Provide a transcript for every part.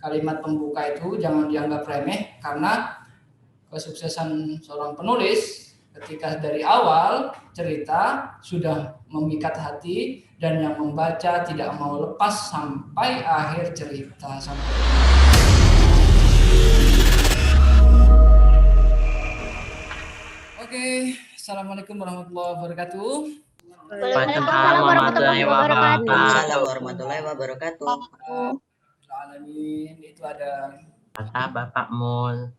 kalimat pembuka itu jangan dianggap remeh, karena kesuksesan seorang penulis ketika dari awal cerita sudah memikat hati dan yang membaca tidak mau lepas sampai akhir cerita. Oke, assalamualaikum warahmatullahi wabarakatuh. Waalaikumsalam warahmatullahi wabarakatuh. Itu ada Bapak Mul.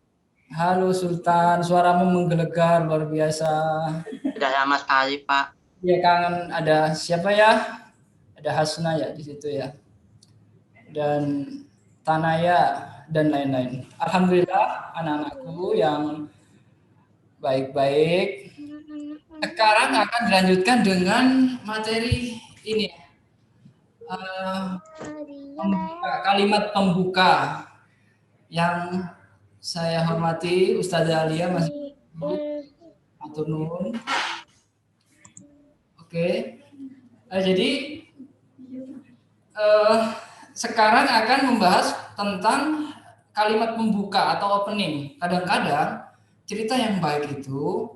Halo Sultan, suaramu menggelegar luar biasa. Sudah lama sekali, Pak. Ya, kangen. Ada siapa ya? Ada Hasna ya di situ ya. Dan Tanaya dan lain-lain. Alhamdulillah anak-anakku yang baik-baik. Sekarang akan dilanjutkan dengan materi ini. Kalimat pembuka yang saya hormati Ustazah Alia masih atur nuhun. Oke. Jadi sekarang akan membahas tentang kalimat pembuka atau opening. Kadang-kadang cerita yang baik itu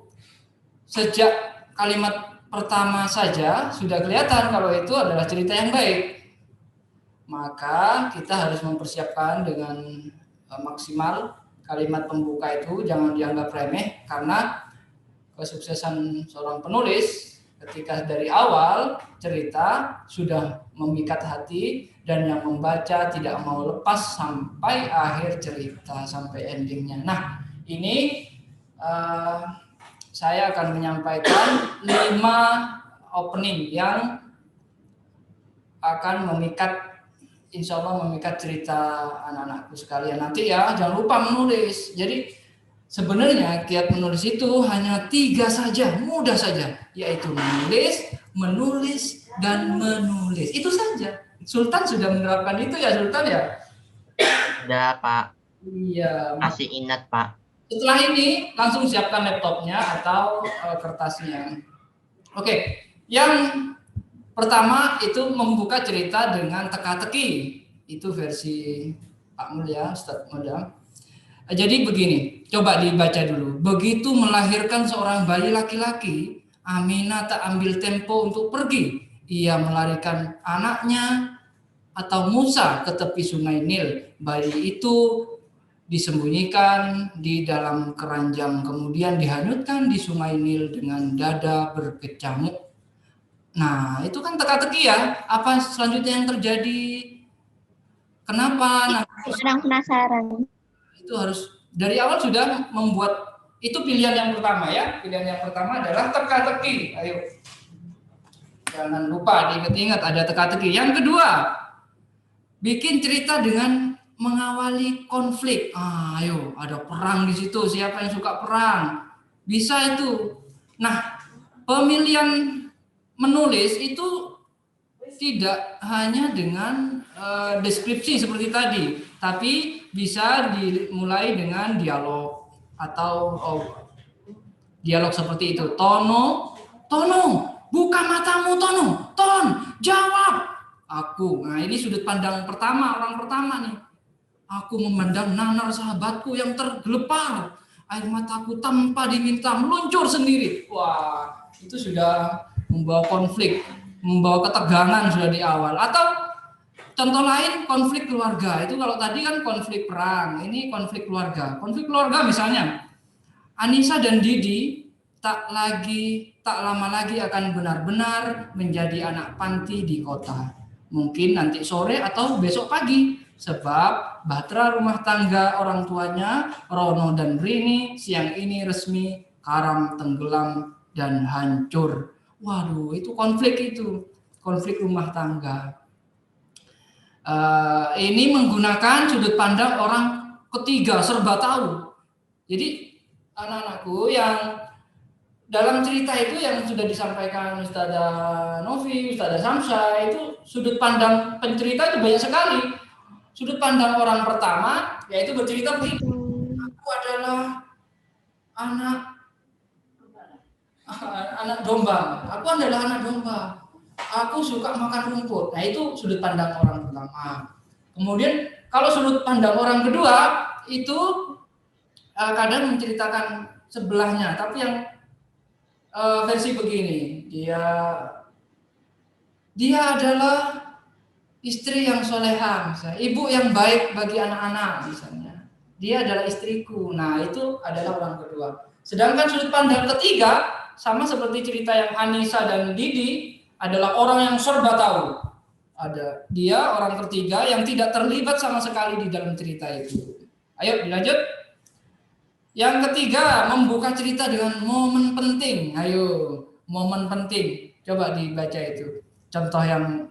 sejak kalimat pertama saja sudah kelihatan kalau itu adalah cerita yang baik. Maka kita harus mempersiapkan dengan maksimal. Kalimat pembuka itu jangan dianggap remeh, karena kesuksesan seorang penulis ketika dari awal cerita sudah memikat hati dan yang membaca tidak mau lepas sampai akhir cerita, sampai endingnya. Nah, ini saya akan menyampaikan 5 opening yang akan memikat, insya Allah memikat cerita anak-anakku sekalian. Nanti ya, jangan lupa menulis. Jadi sebenarnya kiat menulis itu hanya 3 saja, mudah saja, yaitu menulis, dan menulis. Itu saja. Sultan sudah menerapkan itu ya, Sultan ya? Sudah, Pak. Iya. Masih ingat, Pak. Setelah ini langsung siapkan laptopnya atau kertasnya. Oke, yang pertama itu membuka cerita dengan teka-teki. Itu versi Pak Mulia, Ustadz Modam. Jadi begini, coba dibaca dulu. Begitu melahirkan seorang bayi laki-laki, Aminah tak ambil tempo untuk pergi. Ia melarikan anaknya atau Musa ke tepi sungai Nil. Bayi itu disembunyikan di dalam keranjang, kemudian dihanyutkan di sungai Nil dengan dada berkecamuk. Nah, itu kan teka-teki ya. Apa selanjutnya yang terjadi? Kenapa? Nah, sedang penasaran. Itu harus dari awal sudah membuat, itu pilihan yang pertama ya. Pilihan yang pertama adalah teka-teki. Ayo. Jangan lupa diingat-ingat ada teka-teki. Yang kedua, bikin cerita dengan mengawali konflik. Ayo, ada perang di situ. Siapa yang suka perang? Bisa itu. Nah, pemilihan menulis itu tidak hanya dengan deskripsi seperti tadi, tapi bisa dimulai dengan dialog atau dialog seperti itu. Tono, buka matamu, Tono, Ton, jawab. Aku. Nah, ini sudut pandang pertama, orang pertama nih. Aku memandang nanar sahabatku yang tergelepar. Air mataku tanpa diminta meluncur sendiri. Wah, itu sudah membawa konflik, membawa ketegangan sudah di awal. Atau contoh lain, konflik keluarga. Itu kalau tadi kan konflik perang, ini konflik keluarga. Konflik keluarga misalnya, Anissa dan Didi tak lama lagi akan benar-benar menjadi anak panti di kota. Mungkin nanti sore atau besok pagi, sebab bahtera rumah tangga orang tuanya, Rono dan Rini, siang ini resmi karam, tenggelam, dan hancur. Waduh, itu konflik rumah tangga. Ini menggunakan sudut pandang orang ketiga, serba tahu. Jadi anak-anakku yang dalam cerita itu yang sudah disampaikan Ustazah Novi, Ustazah Samsa, itu sudut pandang pencerita itu banyak sekali. Sudut pandang orang pertama yaitu bercerita begitu. Aku adalah anak domba. Aku adalah anak domba. Aku suka makan rumput. Nah, itu sudut pandang orang pertama. Kemudian Kalau sudut pandang orang kedua itu kadang menceritakan sebelahnya, tapi yang versi begini, dia adalah istri yang soleha, misalnya, ibu yang baik bagi anak-anak, misalnya. Dia adalah istriku. Nah, itu adalah orang kedua. Sedangkan sudut pandang ketiga, sama seperti cerita yang Anissa dan Didi, adalah orang yang serba tahu. Dia orang ketiga yang tidak terlibat sama sekali di dalam cerita itu. Ayo dilanjut. Yang ketiga, membuka cerita dengan momen penting. Ayo, momen penting. Coba dibaca itu. Contoh yang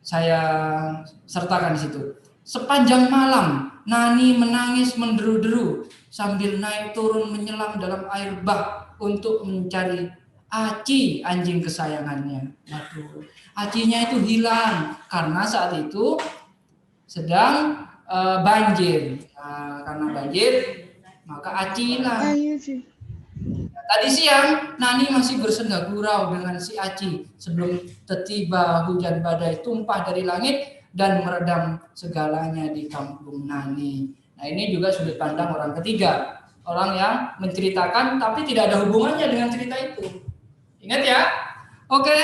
saya sertakan di situ. Sepanjang malam, Nani menangis menderu-deru sambil naik turun menyelam dalam air bak untuk mencari Aci, anjing kesayangannya. Aduh, Acinya itu hilang karena saat itu sedang banjir. Nah, karena banjir, maka Aci hilang. Tadi siang, Nani masih bersenda gurau dengan si Aci sebelum tiba hujan badai tumpah dari langit dan meredam segalanya di kampung Nani. Nah, ini juga sudut pandang orang ketiga. Orang yang menceritakan tapi tidak ada hubungannya dengan cerita itu. Ingat ya? Oke,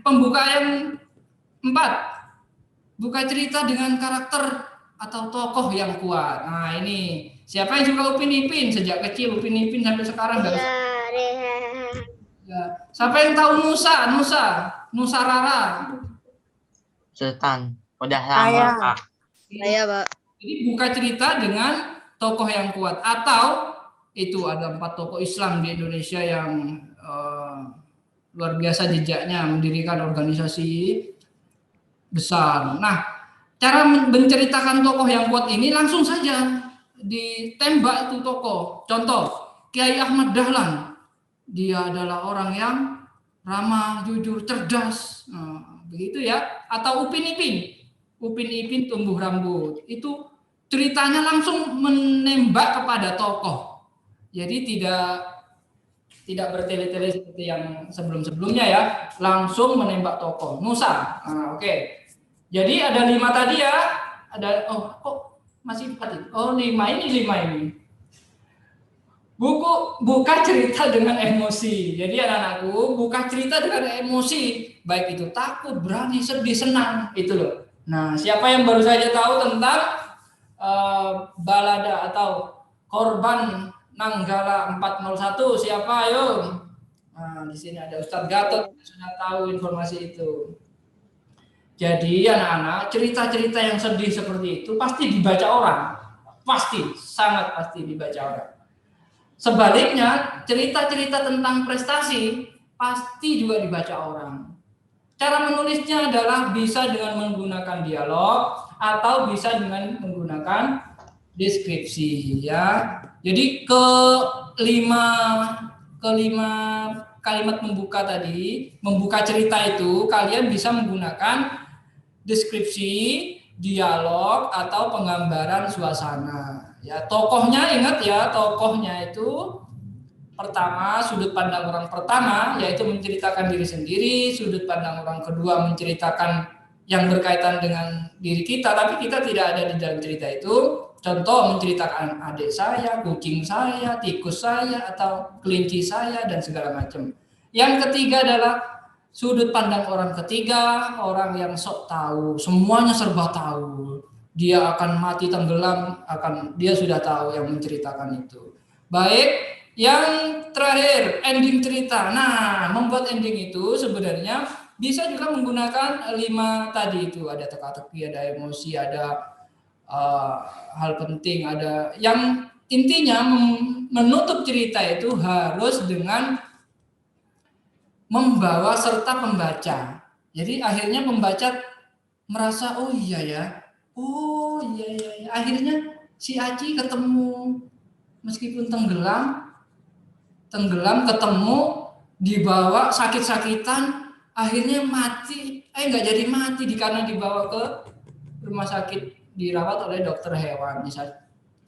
pembuka yang 4. Buka cerita dengan karakter atau tokoh yang kuat. Nah, ini siapa yang suka Upin Ipin sejak kecil? Upin Ipin sampai sekarang enggak? Ya. Siapa yang tahu Nusa Rara? Sultan. Udah lama, Pak. Saya, Pak. Jadi buka cerita dengan tokoh yang kuat, atau itu ada 4 tokoh Islam di Indonesia yang luar biasa jejaknya, mendirikan organisasi besar. Nah, cara menceritakan tokoh yang kuat ini langsung saja ditembak itu tokoh. Contoh, Kiai Ahmad Dahlan. Dia adalah orang yang ramah, jujur, cerdas. Nah, begitu ya. Atau Upin Ipin. Upin Ipin tumbuh rambut. Itu ceritanya langsung menembak kepada tokoh. Jadi tidak bertele-tele seperti yang sebelum-sebelumnya ya. Langsung menembak tokoh. Nusa. Nah, oke. Jadi ada 5 tadi ya. Ada kok masih 4. Oh, 5 ini. Buka cerita dengan emosi. Jadi anak-anakku, buka cerita dengan emosi. Baik itu takut, berani, sedih, senang. Itu loh. Nah, siapa yang baru saja tahu tentang balada atau korban Nanggala 401? Siapa? Ayo. Nah, di sini ada Ustadz Gatot yang sudah tahu informasi itu. Jadi anak-anak, cerita-cerita yang sedih seperti itu pasti dibaca orang. Pasti, sangat pasti dibaca orang. Sebaliknya, cerita-cerita tentang prestasi pasti juga dibaca orang. Cara menulisnya adalah bisa dengan menggunakan dialog atau bisa dengan menggunakan deskripsi ya. Jadi kelima kalimat membuka tadi, membuka cerita itu kalian bisa menggunakan deskripsi, dialog atau penggambaran suasana. Ya, tokohnya ingat ya, tokohnya itu pertama sudut pandang orang pertama yaitu menceritakan diri sendiri, sudut pandang orang kedua menceritakan yang berkaitan dengan diri kita tapi kita tidak ada di dalam cerita itu. Contoh menceritakan adik saya, kucing saya, tikus saya atau kelinci saya dan segala macam. Yang ketiga adalah sudut pandang orang ketiga, orang yang sok tahu, semuanya serba tahu. Dia akan mati tenggelam, dia sudah tahu yang menceritakan itu. Baik, yang terakhir ending cerita. Nah, membuat ending itu sebenarnya bisa juga menggunakan 5 tadi itu. Ada teka-teki, ada emosi, ada hal penting, ada yang intinya menutup cerita itu harus dengan membawa serta pembaca. Jadi akhirnya pembaca merasa oh iya ya. Akhirnya si Aci ketemu meskipun tenggelam ketemu, dibawa sakit-sakitan, akhirnya mati. Nggak jadi mati karena dibawa ke rumah sakit dirawat oleh dokter hewan misalnya.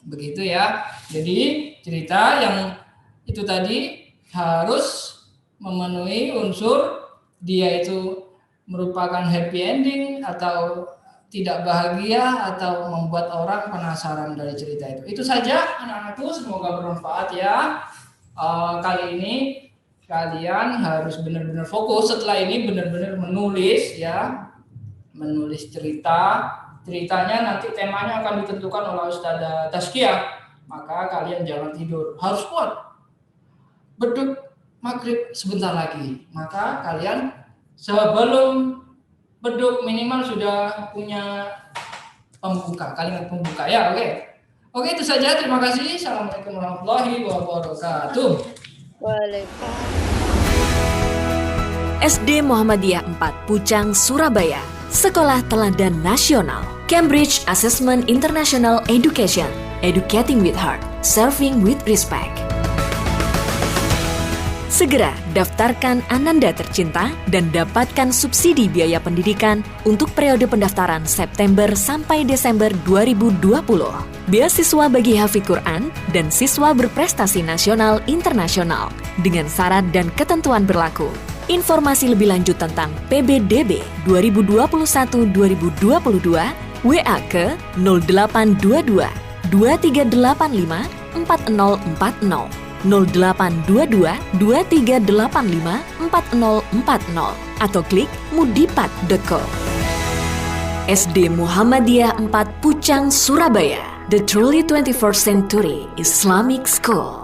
Begitu ya. Jadi cerita yang itu tadi harus memenuhi unsur dia itu merupakan happy ending atau tidak bahagia atau membuat orang penasaran dari cerita itu. Itu saja anak-anakku, semoga bermanfaat ya. Kali ini kalian harus benar-benar fokus setelah ini, benar-benar menulis ya, menulis ceritanya nanti temanya akan ditentukan oleh Ustazah Tazkiyah. Maka kalian jangan tidur, harus kuat. Beduk maghrib sebentar lagi, maka kalian sebelum beduk minimal sudah punya pembuka, kalimat pembuka ya. Oke, itu saja, terima kasih. Assalamualaikum warahmatullahi wabarakatuh. SD Muhammadiyah 4 Pucang, Surabaya, Sekolah Teladan Nasional, Cambridge Assessment International Education, Educating with Heart, Serving with Respect. Segera daftarkan Ananda tercinta dan dapatkan subsidi biaya pendidikan untuk periode pendaftaran September sampai Desember 2020. Beasiswa bagi hafidz Quran dan siswa berprestasi nasional internasional dengan syarat dan ketentuan berlaku. Informasi lebih lanjut tentang PBDB 2021-2022 WA ke 0822 2385 4040 0822 2385 4040 atau klik mudipat.co. SD Muhammadiyah 4 Pucang, Surabaya, the truly 21st century Islamic School.